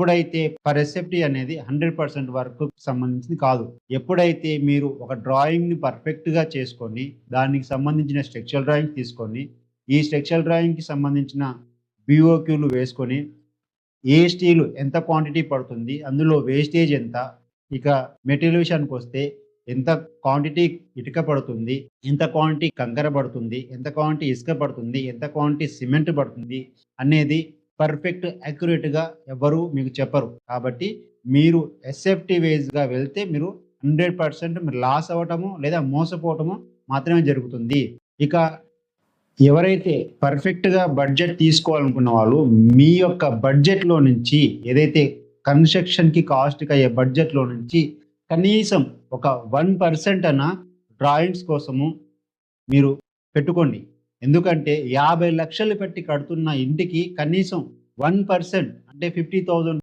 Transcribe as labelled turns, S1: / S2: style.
S1: ఎప్పుడైతే per SFT అనేది 100% వర్క్‌కి సంబంధించింది కాదు. ఎప్పుడైతే మీరు ఒక డ్రాయింగ్‌ని పర్ఫెక్ట్‌గా చేసుకొని, దానికి సంబంధించిన స్ట్రక్చరల్ డ్రాయింగ్ తీసుకొని, ఈ స్ట్రక్చరల్ డ్రాయింగ్‌కి సంబంధించిన బీఓక్యూలు వేసుకొని, ఏ స్టీలు ఎంత క్వాంటిటీ పడుతుంది, అందులో వేస్టేజ్ ఎంత, ఇక మెటీరియల్ విషయానికొస్తే ఎంత క్వాంటిటీ ఇటుక పడుతుంది, ఎంత క్వాంటిటీ కంకర పడుతుంది, ఎంత క్వాంటిటీ ఇసుక పడుతుంది, ఎంత క్వాంటిటీ సిమెంట్ పడుతుంది అనేది పర్ఫెక్ట్ యాక్యురేట్‌గా ఎవ్వరు మీకు చెప్పరు. కాబట్టి మీరు ఎస్ఎఫ్టీ బేస్డ్‌గా వెళ్తే మీరు 100% మీరు లాస్ అవ్వటము లేదా మోసపోవటము మాత్రమే జరుగుతుంది. ఇక ఎవరైతే పర్ఫెక్ట్‌గా బడ్జెట్ తీసుకోవాలనుకున్న వాళ్ళు మీ యొక్క బడ్జెట్‌లో నుంచి ఏదైతే కన్‌స్ట్రక్షన్‌కి కాస్ట్‌కి అయ్యే బడ్జెట్‌లో నుంచి కనీసం ఒక 1% అన్నా డ్రాయింగ్స్ కోసము మీరు పెట్టుకోండి. ఎందుకంటే 50,00,000 పెట్టి కడుతున్న ఇంటికి కనీసం 1% అంటే 50,000